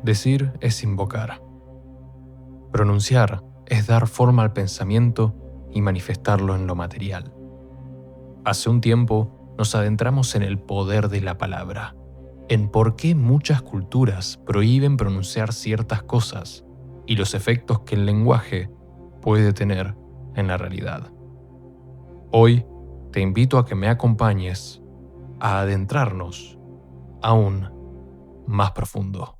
Decir es invocar. Pronunciar es dar forma al pensamiento y manifestarlo en lo material. Hace un tiempo nos adentramos en el poder de la palabra, en por qué muchas culturas prohíben pronunciar ciertas cosas y los efectos que el lenguaje puede tener en la realidad. Hoy te invito a que me acompañes a adentrarnos aún más profundo.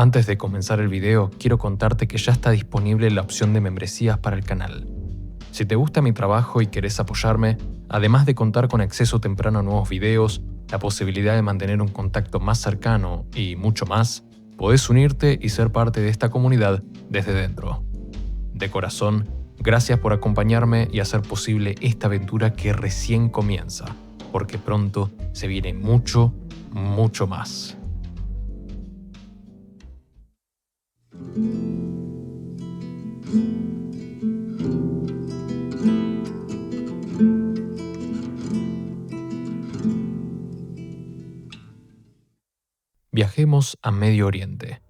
Antes de comenzar el video, quiero contarte que ya está disponible la opción de membresías para el canal. Si te gusta mi trabajo y querés apoyarme, además de contar con acceso temprano a nuevos videos, la posibilidad de mantener un contacto más cercano y mucho más, podés unirte y ser parte de esta comunidad desde dentro. De corazón, gracias por acompañarme y hacer posible esta aventura que recién comienza, porque pronto se viene mucho, mucho más. Viajemos a Medio Oriente.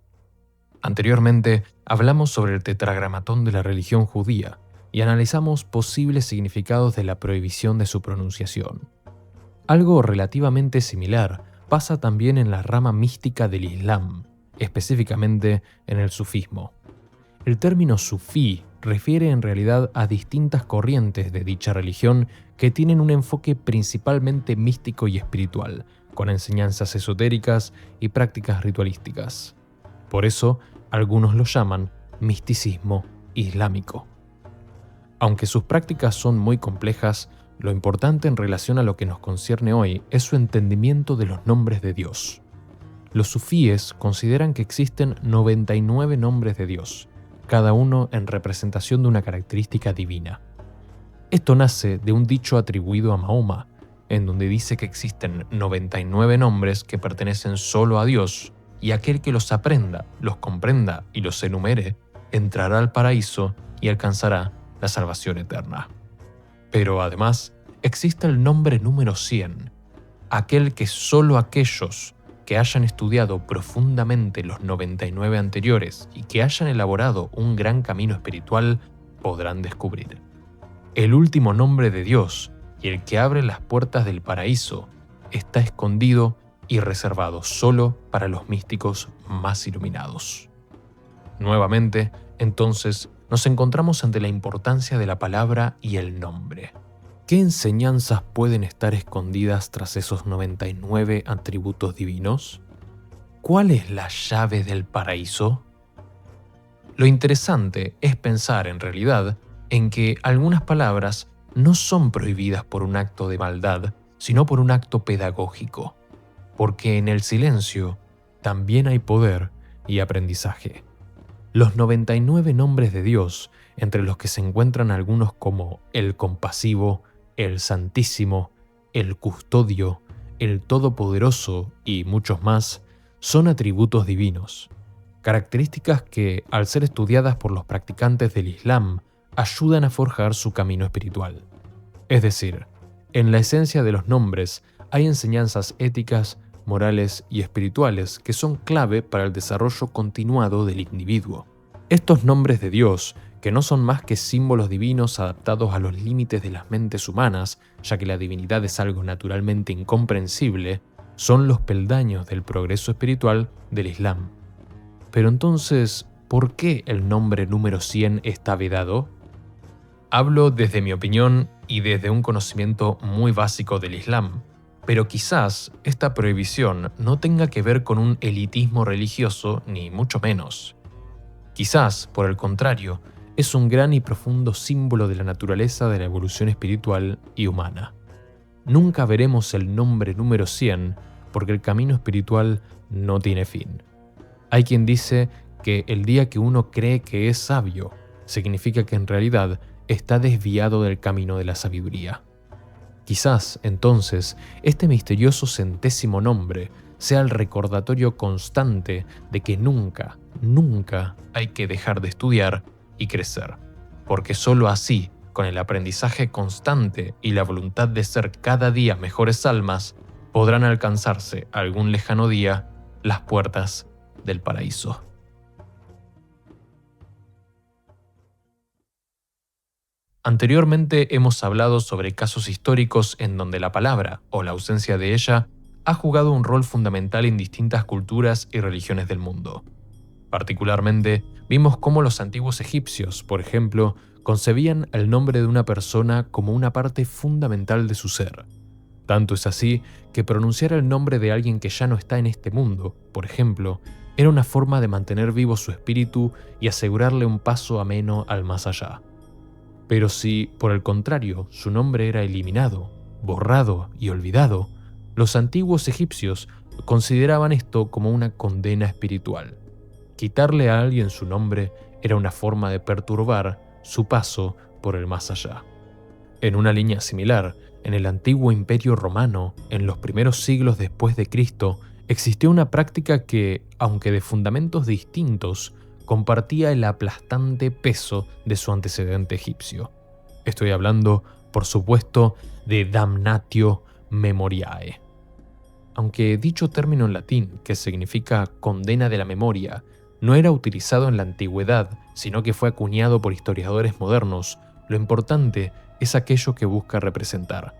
Anteriormente hablamos sobre el tetragramatón de la religión judía y analizamos posibles significados de la prohibición de su pronunciación. Algo relativamente similar pasa también en la rama mística del Islam, específicamente en el sufismo. El término sufí refiere en realidad a distintas corrientes de dicha religión que tienen un enfoque principalmente místico y espiritual, con enseñanzas esotéricas y prácticas ritualísticas. Por eso, algunos lo llaman misticismo islámico. Aunque sus prácticas son muy complejas, lo importante en relación a lo que nos concierne hoy es su entendimiento de los nombres de Dios. Los sufíes consideran que existen 99 nombres de Dios, cada uno en representación de una característica divina. Esto nace de un dicho atribuido a Mahoma, en donde dice que existen 99 nombres que pertenecen solo a Dios, y aquel que los aprenda, los comprenda y los enumere, entrará al paraíso y alcanzará la salvación eterna. Pero además, existe el nombre número 100, aquel que solo aquellos que hayan estudiado profundamente los 99 anteriores y que hayan elaborado un gran camino espiritual podrán descubrir. El último nombre de Dios y el que abre las puertas del paraíso está escondido y reservado solo para los místicos más iluminados. Nuevamente, entonces, nos encontramos ante la importancia de la palabra y el nombre. ¿Qué enseñanzas pueden estar escondidas tras esos 99 atributos divinos? ¿Cuál es la llave del paraíso? Lo interesante es pensar en realidad en que algunas palabras no son prohibidas por un acto de maldad, sino por un acto pedagógico, porque en el silencio también hay poder y aprendizaje. Los 99 nombres de Dios, entre los que se encuentran algunos como el compasivo, el Santísimo, el Custodio, el Todopoderoso y muchos más, son atributos divinos, características que, al ser estudiadas por los practicantes del Islam, ayudan a forjar su camino espiritual. Es decir, en la esencia de los nombres hay enseñanzas éticas, morales y espirituales que son clave para el desarrollo continuado del individuo. Estos nombres de Dios, que no son más que símbolos divinos adaptados a los límites de las mentes humanas, ya que la divinidad es algo naturalmente incomprensible, son los peldaños del progreso espiritual del Islam. Pero entonces, ¿por qué el nombre número 100 está vedado? Hablo desde mi opinión y desde un conocimiento muy básico del Islam, pero quizás esta prohibición no tenga que ver con un elitismo religioso ni mucho menos. Quizás, por el contrario, es un gran y profundo símbolo de la naturaleza de la evolución espiritual y humana. Nunca veremos el nombre número 100 porque el camino espiritual no tiene fin. Hay quien dice que el día que uno cree que es sabio, significa que en realidad está desviado del camino de la sabiduría. Quizás, entonces, este misterioso centésimo nombre sea el recordatorio constante de que nunca, nunca hay que dejar de estudiar y crecer, porque sólo así, con el aprendizaje constante y la voluntad de ser cada día mejores almas, podrán alcanzarse algún lejano día las puertas del paraíso. Anteriormente hemos hablado sobre casos históricos en donde la palabra, o la ausencia de ella, ha jugado un rol fundamental en distintas culturas y religiones del mundo. Particularmente, vimos cómo los antiguos egipcios, por ejemplo, concebían el nombre de una persona como una parte fundamental de su ser. Tanto es así que pronunciar el nombre de alguien que ya no está en este mundo, por ejemplo, era una forma de mantener vivo su espíritu y asegurarle un paso ameno al más allá. Pero si, por el contrario, su nombre era eliminado, borrado y olvidado, los antiguos egipcios consideraban esto como una condena espiritual. Quitarle a alguien su nombre era una forma de perturbar su paso por el más allá. En una línea similar, en el antiguo Imperio Romano, en los primeros siglos después de Cristo, existió una práctica que, aunque de fundamentos distintos, compartía el aplastante peso de su antecedente egipcio. Estoy hablando, por supuesto, de damnatio memoriae. Aunque dicho término en latín, que significa condena de la memoria, no era utilizado en la antigüedad, sino que fue acuñado por historiadores modernos, lo importante es aquello que busca representar: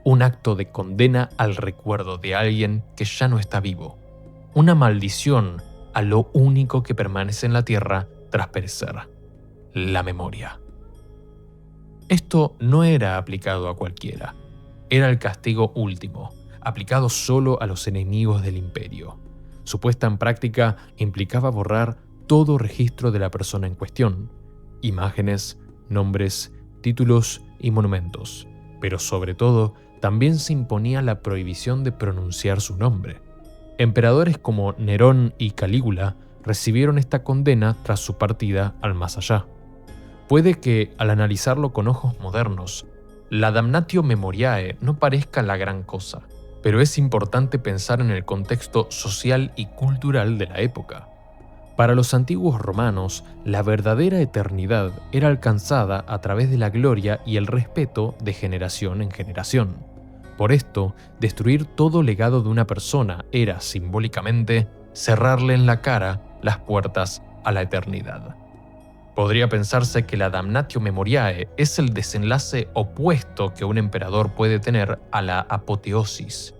un acto de condena al recuerdo de alguien que ya no está vivo, una maldición a lo único que permanece en la tierra tras perecer: la memoria. Esto no era aplicado a cualquiera, era el castigo último, aplicado solo a los enemigos del imperio. Su puesta en práctica implicaba borrar todo registro de la persona en cuestión: imágenes, nombres, títulos y monumentos, pero sobre todo también se imponía la prohibición de pronunciar su nombre. Emperadores como Nerón y Calígula recibieron esta condena tras su partida al más allá. Puede que, al analizarlo con ojos modernos, la damnatio memoriae no parezca la gran cosa, pero es importante pensar en el contexto social y cultural de la época. Para los antiguos romanos, la verdadera eternidad era alcanzada a través de la gloria y el respeto de generación en generación. Por esto, destruir todo legado de una persona era, simbólicamente, cerrarle en la cara las puertas a la eternidad. Podría pensarse que la damnatio memoriae es el desenlace opuesto que un emperador puede tener a la apoteosis,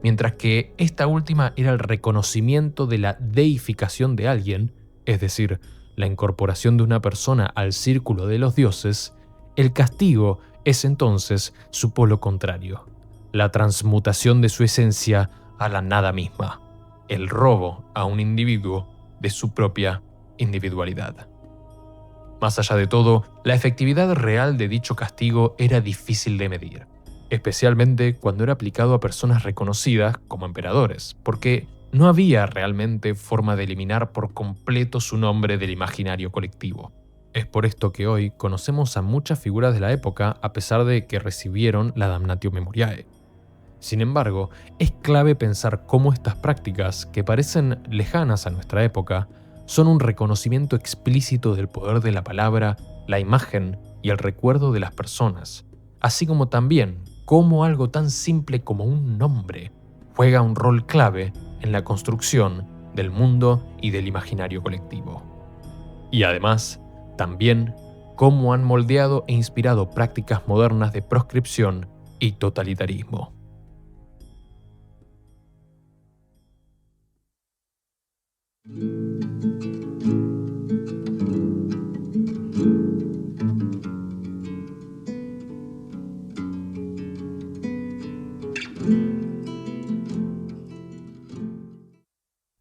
mientras que esta última era el reconocimiento de la deificación de alguien, es decir, la incorporación de una persona al círculo de los dioses. El castigo es entonces su polo contrario: la transmutación de su esencia a la nada misma, el robo a un individuo de su propia individualidad. Más allá de todo, la efectividad real de dicho castigo era difícil de medir, especialmente cuando era aplicado a personas reconocidas como emperadores, porque no había realmente forma de eliminar por completo su nombre del imaginario colectivo. Es por esto que hoy conocemos a muchas figuras de la época a pesar de que recibieron la damnatio memoriae. Sin embargo, es clave pensar cómo estas prácticas, que parecen lejanas a nuestra época, son un reconocimiento explícito del poder de la palabra, la imagen y el recuerdo de las personas, así como también cómo algo tan simple como un nombre juega un rol clave en la construcción del mundo y del imaginario colectivo. Y además, también cómo han moldeado e inspirado prácticas modernas de proscripción y totalitarismo.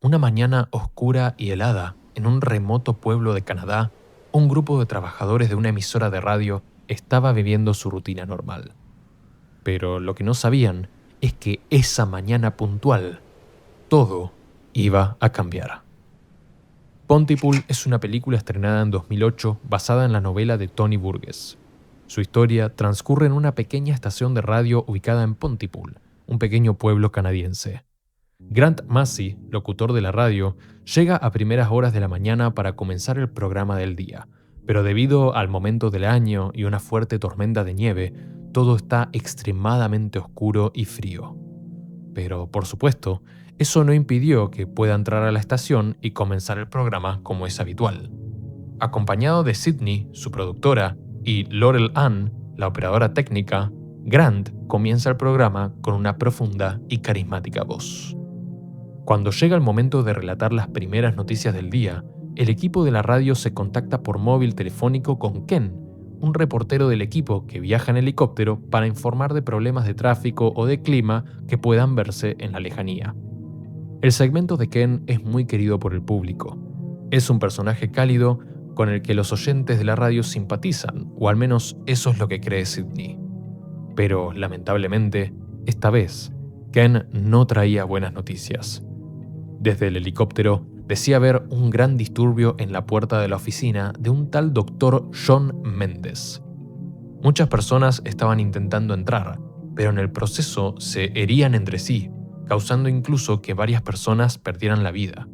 Una mañana oscura y helada, en un remoto pueblo de Canadá, un grupo de trabajadores de una emisora de radio estaba viviendo su rutina normal. Pero lo que no sabían es que esa mañana puntual, todo iba a cambiar. Pontypool es una película estrenada en 2008 basada en la novela de Tony Burgess. Su historia transcurre en una pequeña estación de radio ubicada en Pontypool, un pequeño pueblo canadiense. Grant Massey, locutor de la radio, llega a primeras horas de la mañana para comenzar el programa del día, pero debido al momento del año y una fuerte tormenta de nieve, todo está extremadamente oscuro y frío. Pero, por supuesto, eso no impidió que pueda entrar a la estación y comenzar el programa como es habitual. Acompañado de Sydney, su productora, y Laurel Ann, la operadora técnica, Grant comienza el programa con una profunda y carismática voz. Cuando llega el momento de relatar las primeras noticias del día, el equipo de la radio se contacta por móvil telefónico con Ken, un reportero del equipo que viaja en helicóptero para informar de problemas de tráfico o de clima que puedan verse en la lejanía. El segmento de Ken es muy querido por el público. Es un personaje cálido con el que los oyentes de la radio simpatizan, o al menos eso es lo que cree Sydney. Pero, lamentablemente, esta vez, Ken no traía buenas noticias. Desde el helicóptero decía ver un gran disturbio en la puerta de la oficina de un tal Dr. John Mendes. Muchas personas estaban intentando entrar, pero en el proceso se herían entre sí, causando incluso que varias personas perdieran la vida.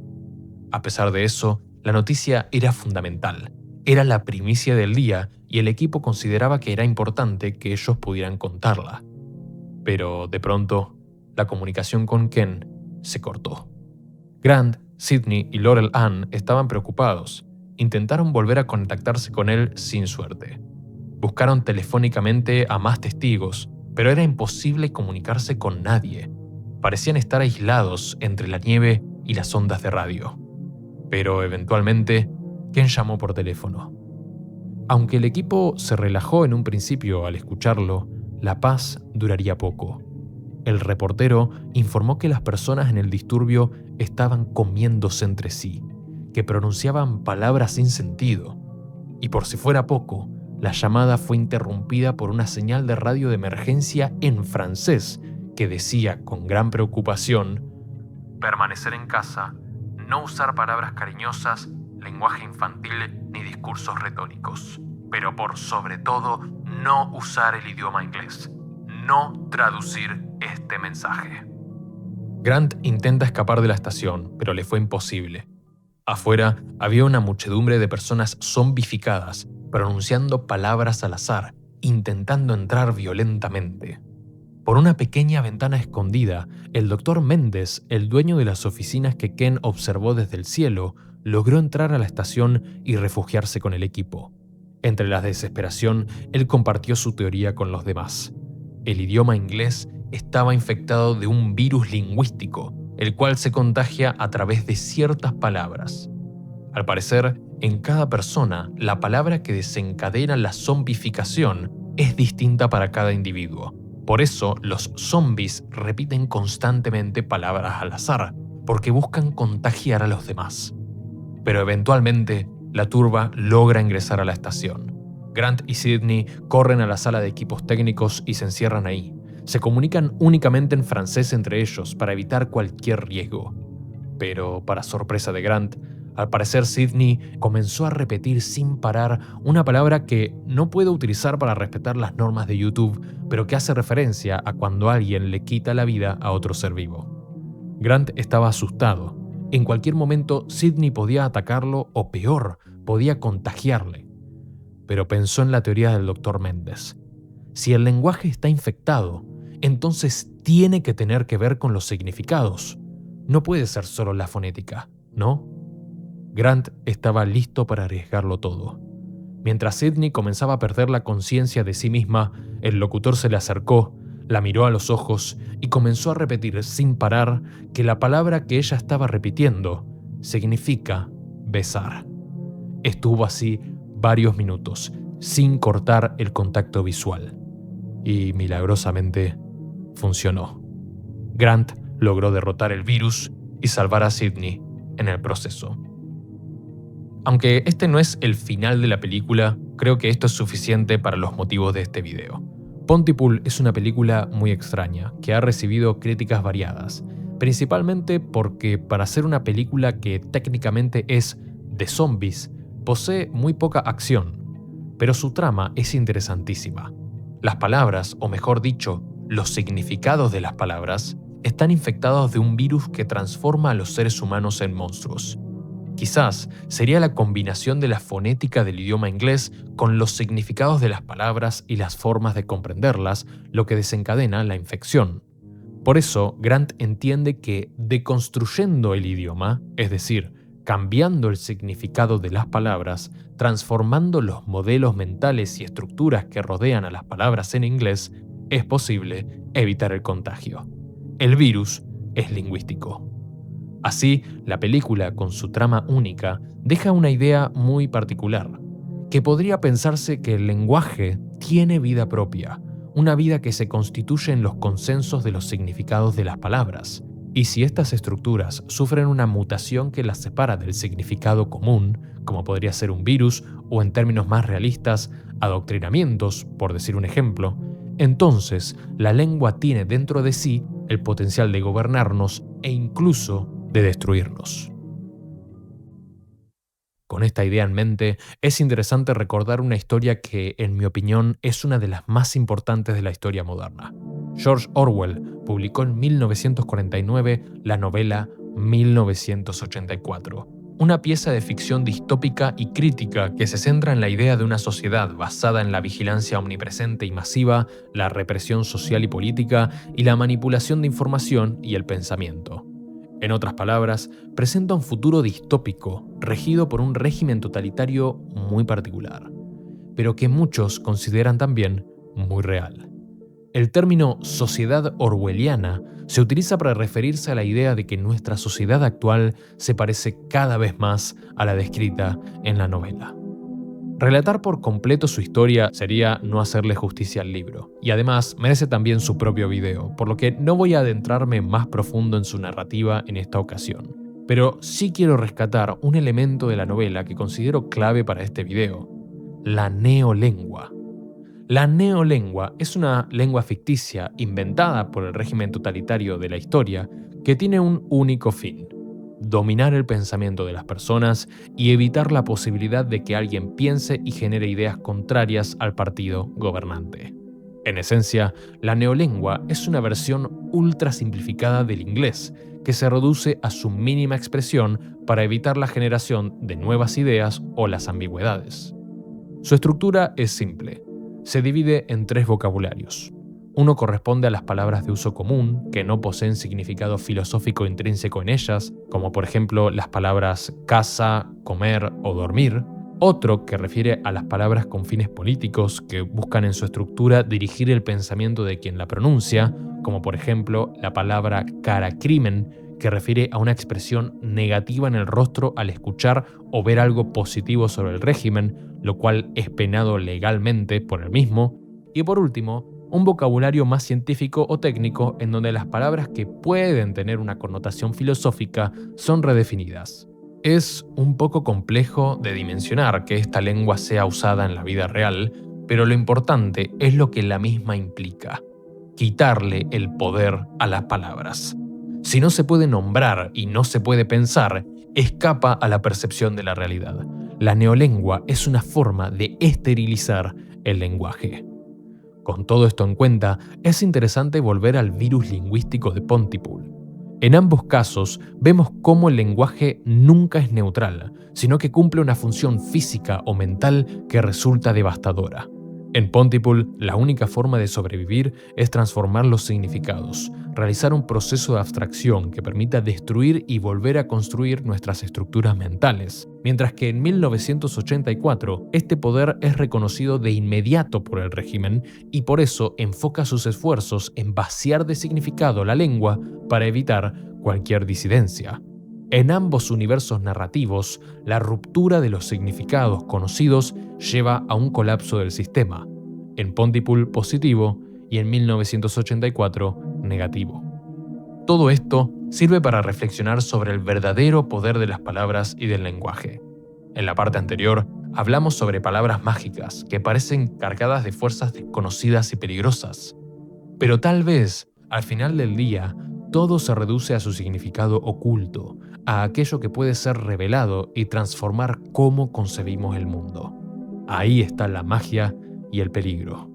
A pesar de eso, la noticia era fundamental, era la primicia del día y el equipo consideraba que era importante que ellos pudieran contarla. Pero de pronto, la comunicación con Ken se cortó. Grant, Sydney y Laurel Ann estaban preocupados. Intentaron volver a contactarse con él sin suerte. Buscaron telefónicamente a más testigos, pero era imposible comunicarse con nadie. Parecían estar aislados entre la nieve y las ondas de radio. Pero eventualmente, Ken llamó por teléfono. Aunque el equipo se relajó en un principio al escucharlo, la paz duraría poco. El reportero informó que las personas en el disturbio estaban comiéndose entre sí, que pronunciaban palabras sin sentido. Y por si fuera poco, la llamada fue interrumpida por una señal de radio de emergencia en francés que decía con gran preocupación: permanecer en casa, no usar palabras cariñosas, lenguaje infantil ni discursos retóricos, pero por sobre todo no usar el idioma inglés, no traducir este mensaje. Grant intenta escapar de la estación, pero le fue imposible. Afuera había una muchedumbre de personas zombificadas, pronunciando palabras al azar, intentando entrar violentamente. Por una pequeña ventana escondida, el Dr. Mendes, el dueño de las oficinas que Ken observó desde el cielo, logró entrar a la estación y refugiarse con el equipo. Entre la desesperación, él compartió su teoría con los demás. El idioma inglés estaba infectado de un virus lingüístico, el cual se contagia a través de ciertas palabras. Al parecer, en cada persona, la palabra que desencadena la zombificación es distinta para cada individuo. Por eso, los zombies repiten constantemente palabras al azar, porque buscan contagiar a los demás. Pero eventualmente, la turba logra ingresar a la estación. Grant y Sydney corren a la sala de equipos técnicos y se encierran ahí. Se comunican únicamente en francés entre ellos para evitar cualquier riesgo. Pero, para sorpresa de Grant, al parecer Sydney comenzó a repetir sin parar una palabra que no puedo utilizar para respetar las normas de YouTube, pero que hace referencia a cuando alguien le quita la vida a otro ser vivo. Grant estaba asustado. En cualquier momento Sydney podía atacarlo o peor, podía contagiarle. Pero pensó en la teoría del Dr. Mendes. Si el lenguaje está infectado, entonces tiene que tener que ver con los significados. No puede ser solo la fonética, ¿no? Grant estaba listo para arriesgarlo todo. Mientras Sydney comenzaba a perder la conciencia de sí misma, el locutor se le acercó, la miró a los ojos y comenzó a repetir sin parar que la palabra que ella estaba repitiendo significa besar. Estuvo así varios minutos, sin cortar el contacto visual. Y milagrosamente funcionó. Grant logró derrotar el virus y salvar a Sydney en el proceso. Aunque este no es el final de la película, creo que esto es suficiente para los motivos de este video. Pontypool es una película muy extraña, que ha recibido críticas variadas, principalmente porque para ser una película que técnicamente es de zombies, posee muy poca acción, pero su trama es interesantísima. Las palabras, o mejor dicho, los significados de las palabras, están infectados de un virus que transforma a los seres humanos en monstruos. Quizás sería la combinación de la fonética del idioma inglés con los significados de las palabras y las formas de comprenderlas lo que desencadena la infección. Por eso, Grant entiende que deconstruyendo el idioma, es decir, cambiando el significado de las palabras, transformando los modelos mentales y estructuras que rodean a las palabras en inglés, es posible evitar el contagio. El virus es lingüístico. Así, la película, con su trama única, deja una idea muy particular, que podría pensarse que el lenguaje tiene vida propia, una vida que se constituye en los consensos de los significados de las palabras. Y si estas estructuras sufren una mutación que las separa del significado común, como podría ser un virus o en términos más realistas, adoctrinamientos, por decir un ejemplo, entonces la lengua tiene dentro de sí el potencial de gobernarnos e incluso de destruirnos. Con esta idea en mente, es interesante recordar una historia que, en mi opinión, es una de las más importantes de la historia moderna. George Orwell publicó en 1949 la novela 1984, una pieza de ficción distópica y crítica que se centra en la idea de una sociedad basada en la vigilancia omnipresente y masiva, la represión social y política y la manipulación de información y el pensamiento. En otras palabras, presenta un futuro distópico, regido por un régimen totalitario muy particular, pero que muchos consideran también muy real. El término sociedad orwelliana se utiliza para referirse a la idea de que nuestra sociedad actual se parece cada vez más a la descrita en la novela. Relatar por completo su historia sería no hacerle justicia al libro, y además merece también su propio video, por lo que no voy a adentrarme más profundo en su narrativa en esta ocasión. Pero sí quiero rescatar un elemento de la novela que considero clave para este video: la neolengua. La neolengua es una lengua ficticia inventada por el régimen totalitario de la historia que tiene un único fin: dominar el pensamiento de las personas y evitar la posibilidad de que alguien piense y genere ideas contrarias al partido gobernante. En esencia, la neolengua es una versión ultra simplificada del inglés, que se reduce a su mínima expresión para evitar la generación de nuevas ideas o las ambigüedades. Su estructura es simple. Se divide en 3 vocabularios. Uno corresponde a las palabras de uso común, que no poseen significado filosófico intrínseco en ellas, como por ejemplo las palabras casa, comer o dormir. Otro que refiere a las palabras con fines políticos, que buscan en su estructura dirigir el pensamiento de quien la pronuncia, como por ejemplo la palabra cara-crimen, que refiere a una expresión negativa en el rostro al escuchar o ver algo positivo sobre el régimen, lo cual es penado legalmente por el mismo. Y por último, un vocabulario más científico o técnico en donde las palabras que pueden tener una connotación filosófica son redefinidas. Es un poco complejo de dimensionar que esta lengua sea usada en la vida real, pero lo importante es lo que la misma implica: quitarle el poder a las palabras. Si no se puede nombrar y no se puede pensar, escapa a la percepción de la realidad. La neolengua es una forma de esterilizar el lenguaje. Con todo esto en cuenta, es interesante volver al virus lingüístico de Pontypool. En ambos casos, vemos cómo el lenguaje nunca es neutral, sino que cumple una función física o mental que resulta devastadora. En Pontypool, la única forma de sobrevivir es transformar los significados, realizar un proceso de abstracción que permita destruir y volver a construir nuestras estructuras mentales, mientras que en 1984 este poder es reconocido de inmediato por el régimen y por eso enfoca sus esfuerzos en vaciar de significado la lengua para evitar cualquier disidencia. En ambos universos narrativos, la ruptura de los significados conocidos lleva a un colapso del sistema. En Pontypool positivo y en 1984 negativo. Todo esto sirve para reflexionar sobre el verdadero poder de las palabras y del lenguaje. En la parte anterior, hablamos sobre palabras mágicas que parecen cargadas de fuerzas desconocidas y peligrosas. Pero tal vez, al final del día, todo se reduce a su significado oculto, a aquello que puede ser revelado y transformar cómo concebimos el mundo. Ahí está la magia y el peligro.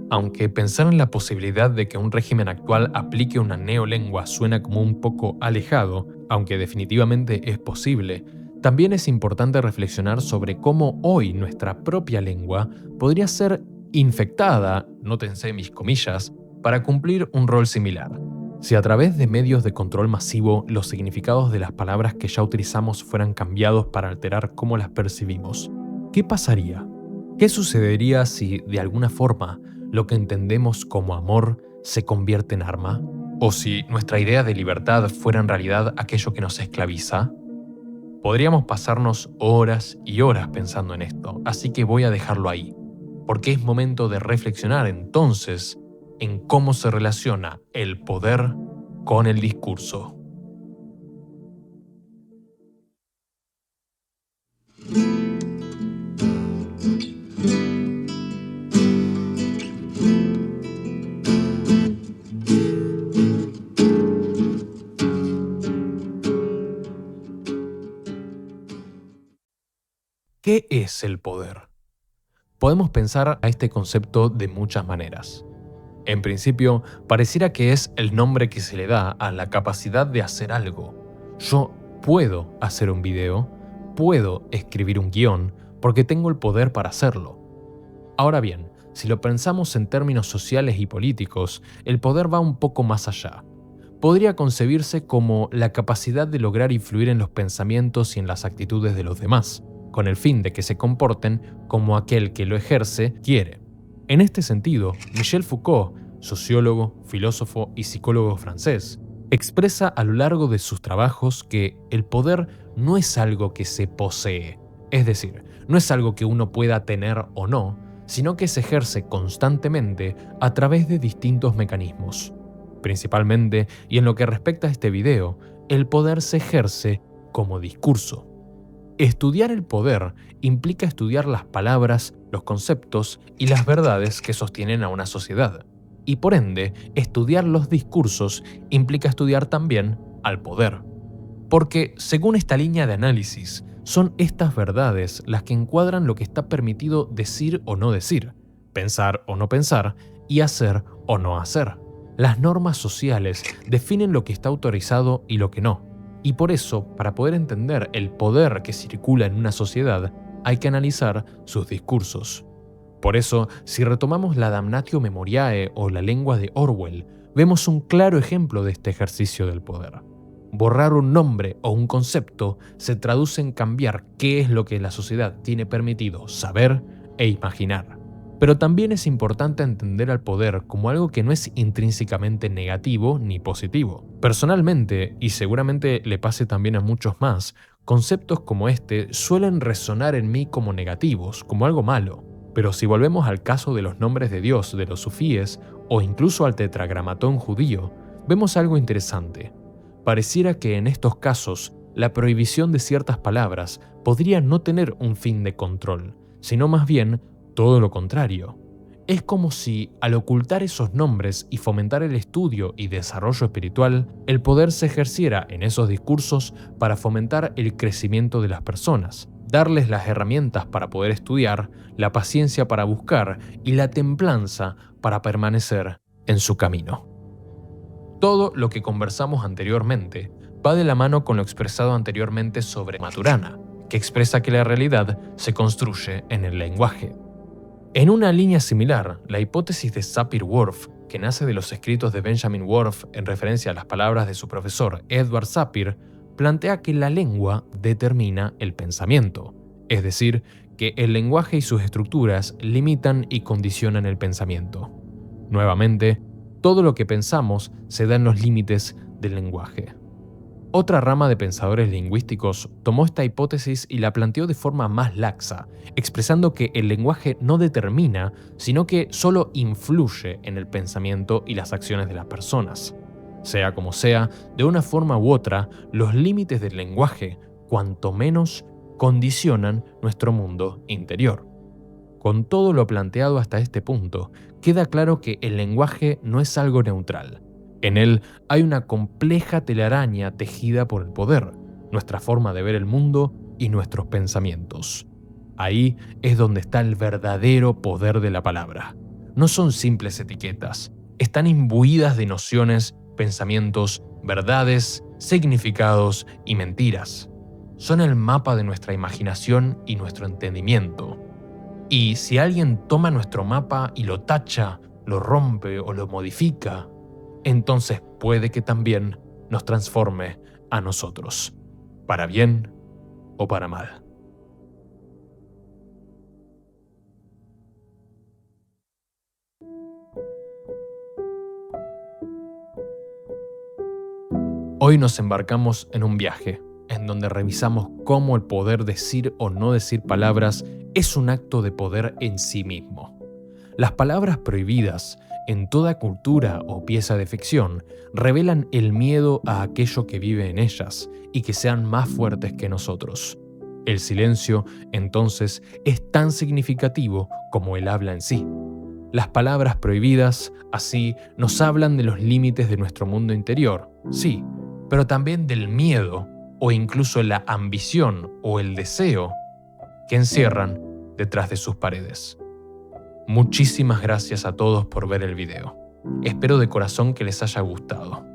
Aunque pensar en la posibilidad de que un régimen actual aplique una neolengua suena como un poco alejado, aunque definitivamente es posible, también es importante reflexionar sobre cómo hoy nuestra propia lengua podría ser infectada, nótense mis comillas, para cumplir un rol similar. Si a través de medios de control masivo los significados de las palabras que ya utilizamos fueran cambiados para alterar cómo las percibimos, ¿qué pasaría? ¿Qué sucedería si, de alguna forma, lo que entendemos como amor se convierte en arma? ¿O si nuestra idea de libertad fuera en realidad aquello que nos esclaviza? Podríamos pasarnos horas y horas pensando en esto, así que voy a dejarlo ahí, porque es momento de reflexionar entonces en cómo se relaciona el poder con el discurso. ¿Qué es el poder? Podemos pensar a este concepto de muchas maneras. En principio, pareciera que es el nombre que se le da a la capacidad de hacer algo. Yo puedo hacer un video, puedo escribir un guión, porque tengo el poder para hacerlo. Ahora bien, si lo pensamos en términos sociales y políticos, el poder va un poco más allá. Podría concebirse como la capacidad de lograr influir en los pensamientos y en las actitudes de los demás, con el fin de que se comporten como aquel que lo ejerce quiere. En este sentido, Michel Foucault, sociólogo, filósofo y psicólogo francés, expresa a lo largo de sus trabajos que el poder no es algo que se posee, es decir, no es algo que uno pueda tener o no, sino que se ejerce constantemente a través de distintos mecanismos. Principalmente, y en lo que respecta a este video, el poder se ejerce como discurso. Estudiar el poder implica estudiar las palabras, los conceptos y las verdades que sostienen a una sociedad. Y por ende, estudiar los discursos implica estudiar también al poder. Porque, según esta línea de análisis, son estas verdades las que encuadran lo que está permitido decir o no decir, pensar o no pensar y hacer o no hacer. Las normas sociales definen lo que está autorizado y lo que no. Y por eso, para poder entender el poder que circula en una sociedad, hay que analizar sus discursos. Por eso, si retomamos la Damnatio Memoriae o la lengua de Orwell, vemos un claro ejemplo de este ejercicio del poder. Borrar un nombre o un concepto se traduce en cambiar qué es lo que la sociedad tiene permitido saber e imaginar. Pero también es importante entender al poder como algo que no es intrínsecamente negativo ni positivo. Personalmente, y seguramente le pase también a muchos más, conceptos como este suelen resonar en mí como negativos, como algo malo. Pero si volvemos al caso de los nombres de Dios de los sufíes, o incluso al tetragramatón judío, vemos algo interesante. Pareciera que en estos casos, la prohibición de ciertas palabras podría no tener un fin de control, sino más bien todo lo contrario. Es como si, al ocultar esos nombres y fomentar el estudio y desarrollo espiritual, el poder se ejerciera en esos discursos para fomentar el crecimiento de las personas, darles las herramientas para poder estudiar, la paciencia para buscar y la templanza para permanecer en su camino. Todo lo que conversamos anteriormente va de la mano con lo expresado anteriormente sobre Maturana, que expresa que la realidad se construye en el lenguaje. En una línea similar, la hipótesis de Sapir-Whorf, que nace de los escritos de Benjamin Whorf en referencia a las palabras de su profesor Edward Sapir, plantea que la lengua determina el pensamiento, es decir, que el lenguaje y sus estructuras limitan y condicionan el pensamiento. Nuevamente, todo lo que pensamos se da en los límites del lenguaje. Otra rama de pensadores lingüísticos tomó esta hipótesis y la planteó de forma más laxa, expresando que el lenguaje no determina, sino que solo influye en el pensamiento y las acciones de las personas. Sea como sea, de una forma u otra, los límites del lenguaje, cuanto menos, condicionan nuestro mundo interior. Con todo lo planteado hasta este punto, queda claro que el lenguaje no es algo neutral. En él hay una compleja telaraña tejida por el poder, nuestra forma de ver el mundo y nuestros pensamientos. Ahí es donde está el verdadero poder de la palabra. No son simples etiquetas, están imbuidas de nociones, pensamientos, verdades, significados y mentiras. Son el mapa de nuestra imaginación y nuestro entendimiento. Y si alguien toma nuestro mapa y lo tacha, lo rompe o lo modifica, entonces puede que también nos transforme a nosotros, para bien o para mal. Hoy nos embarcamos en un viaje, en donde revisamos cómo el poder decir o no decir palabras es un acto de poder en sí mismo. Las palabras prohibidas, en toda cultura o pieza de ficción, revelan el miedo a aquello que vive en ellas y que sean más fuertes que nosotros. El silencio, entonces, es tan significativo como el habla en sí. Las palabras prohibidas, así, nos hablan de los límites de nuestro mundo interior, sí, pero también del miedo o incluso la ambición o el deseo que encierran detrás de sus paredes. Muchísimas gracias a todos por ver el video. Espero de corazón que les haya gustado.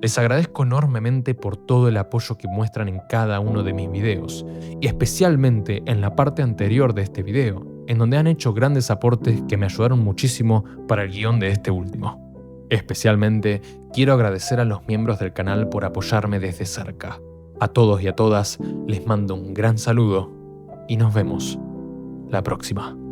Les agradezco enormemente por todo el apoyo que muestran en cada uno de mis videos, y especialmente en la parte anterior de este video, en donde han hecho grandes aportes que me ayudaron muchísimo para el guión de este último. Especialmente quiero agradecer a los miembros del canal por apoyarme desde cerca. A todos y a todas les mando un gran saludo y nos vemos la próxima.